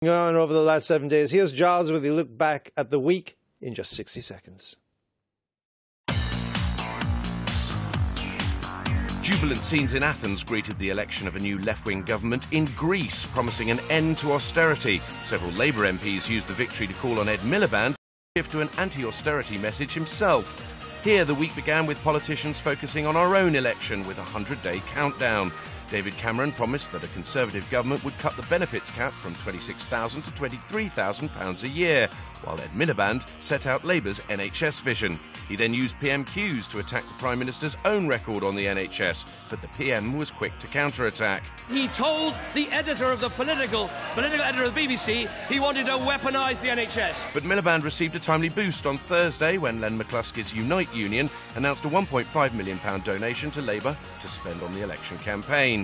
On over the last 7 days. Here's Giles with a look back at the week in just 60 seconds. Jubilant scenes in Athens greeted the election of a new left-wing government in Greece, promising an end to austerity. Several Labour MPs used the victory to call on Ed Miliband to shift to an anti-austerity message himself. Here, the week began with politicians focusing on our own election with a 100-day countdown. David Cameron promised that a Conservative government would cut the benefits cap from £26,000 to £23,000 a year, while Ed Miliband set out Labour's NHS vision. He then used PMQs to attack the Prime Minister's own record on the NHS, but the PM was quick to counter-attack. He told the editor of the political editor of the BBC he wanted to weaponise the NHS. But Miliband received a timely boost on Thursday when Len McCluskey's Unite Union announced a £1.5 million donation to Labour to spend on the election campaign.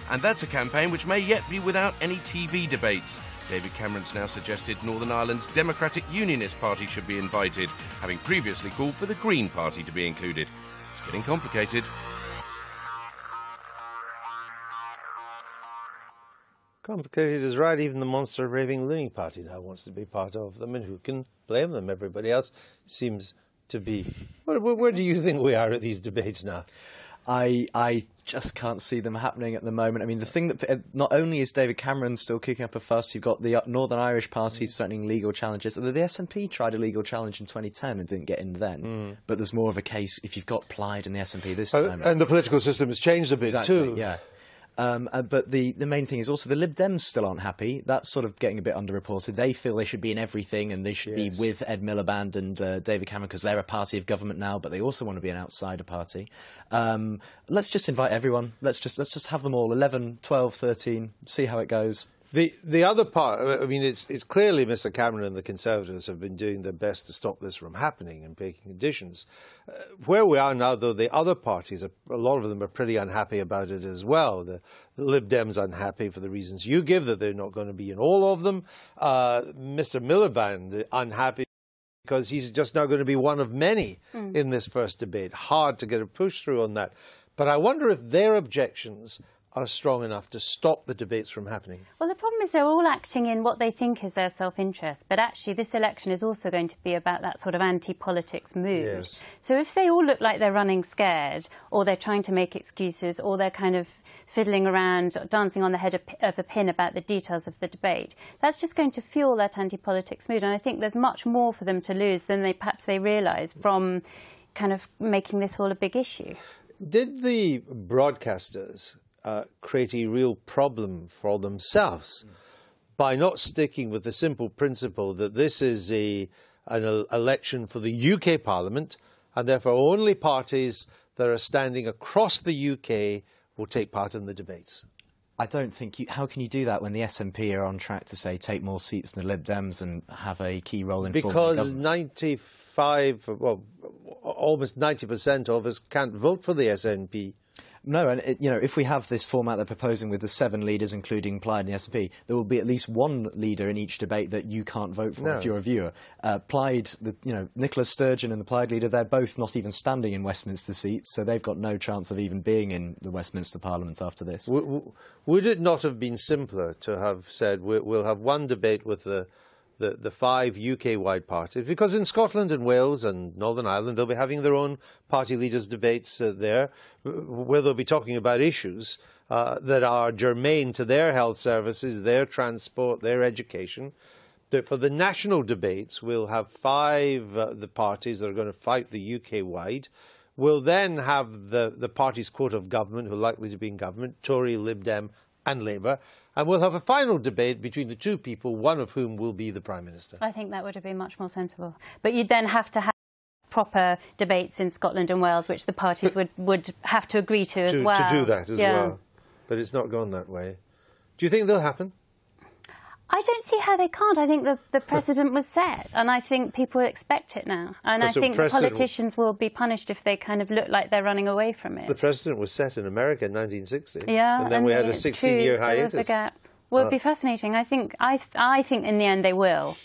And that's a campaign which may yet be without any TV debates. David Cameron's now suggested Northern Ireland's Democratic Unionist Party should be invited, having previously called for the Green Party to be included. It's getting complicated. Complicated is right. Even the monster raving loony party now wants to be part of them, and who can blame them? Everybody else seems to be... Where do you think we are at these debates now? I just can't see them happening at the moment. I mean, the thing that not only is David Cameron still kicking up a fuss, you've got the Northern Irish Party threatening legal challenges. Although the SNP tried a legal challenge in 2010 and didn't get in then. But there's more of a case if you've got Plaid in the SNP this time. And the political system has changed a bit too. Yeah. But the main thing is also the Lib Dems still aren't happy. That's sort of getting a bit underreported. They feel they should be in everything and they should be with Ed Miliband and David Cameron because they're a party of government now, but they also want to be an outsider party. Let's just invite everyone. Let's just have them all, 11, 12, 13, see how it goes. The other part, I mean, it's clearly Mr Cameron and the Conservatives have been doing their best to stop this from happening and making conditions. Where we are now, though, the other parties, a lot of them are pretty unhappy about it as well. The Lib Dems unhappy for the reasons you give, that they're not going to be in all of them. Mr Miliband unhappy because he's just now going to be one of many in this first debate. Hard to get a push through on that. But I wonder if their objections are strong enough to stop the debates from happening. Well, the problem is they're all acting in what they think is their self-interest, but actually this election is also going to be about that sort of anti-politics mood. Yes. So if they all look like they're running scared, or they're trying to make excuses, or they're kind of fiddling around, dancing on the head of a pin about the details of the debate, that's just going to fuel that anti-politics mood, and I think there's much more for them to lose than perhaps they realise from kind of making this all a big issue. Did the broadcasters create a real problem for themselves by not sticking with the simple principle that this is an election for the UK Parliament and therefore only parties that are standing across the UK will take part in the debates? I don't think how can you do that when the SNP are on track to say take more seats than the Lib Dems and have a key role in forming the government? Because almost 90% of us can't vote for the SNP. No, and if we have this format they're proposing with the 7 leaders, including Plaid and the SNP, there will be at least one leader in each debate that you can't vote for if you're a viewer. Plaid, Nicola Sturgeon and the Plaid leader, they're both not even standing in Westminster seats, so they've got no chance of even being in the Westminster Parliament after this. Would it not have been simpler to have said we'll have one debate with the 5 UK-wide parties, because in Scotland and Wales and Northern Ireland they'll be having their own party leaders' debates there, where they'll be talking about issues that are germane to their health services, their transport, their education. For the national debates, we'll have 5 the parties that are going to fight the UK-wide. We'll then have the parties' quote of government who are likely to be in government, Tory, Lib Dem and Labour. And we'll have a final debate between the 2 people, one of whom will be the Prime Minister. I think that would have been much more sensible. But you'd then have to have proper debates in Scotland and Wales, which the parties would have to agree to as well. To do that as well. But it's not gone that way. Do you think they'll happen? I don't see how they can't. I think the precedent was set, and I think people expect it now. And I think the politicians will be punished if they kind of look like they're running away from it. The precedent was set in America in 1960. Yeah, and then we had a 16-year hiatus. There was a gap. Well, it'd be fascinating. I think in the end they will.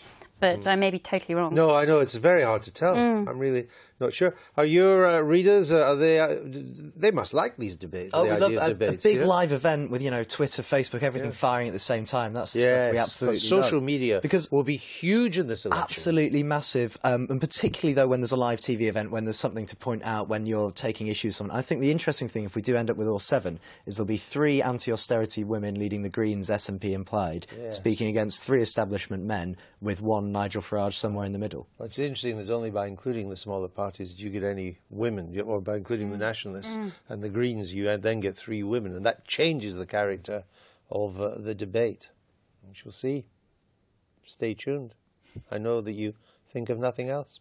But I may be totally wrong. No, I know, it's very hard to tell. I'm really not sure. Are your readers, they must like these debates, the idea of debates. A big live event with, Twitter, Facebook, everything firing at the same time. That's the stuff we absolutely social love. media will be huge in this election. Absolutely massive. And particularly, though, when there's a live TV event, when there's something to point out, when you're taking issues with someone. I think the interesting thing, if we do end up with all 7, is there'll be 3 anti-austerity women leading the Greens, SNP implied, speaking against 3 establishment men, with 1 Nigel Farage somewhere in the middle. Well, it's interesting that only by including the smaller parties do you get any women, or by including the Nationalists and the Greens you then get 3 women, and that changes the character of the debate. We shall see. Stay tuned. I know that you think of nothing else.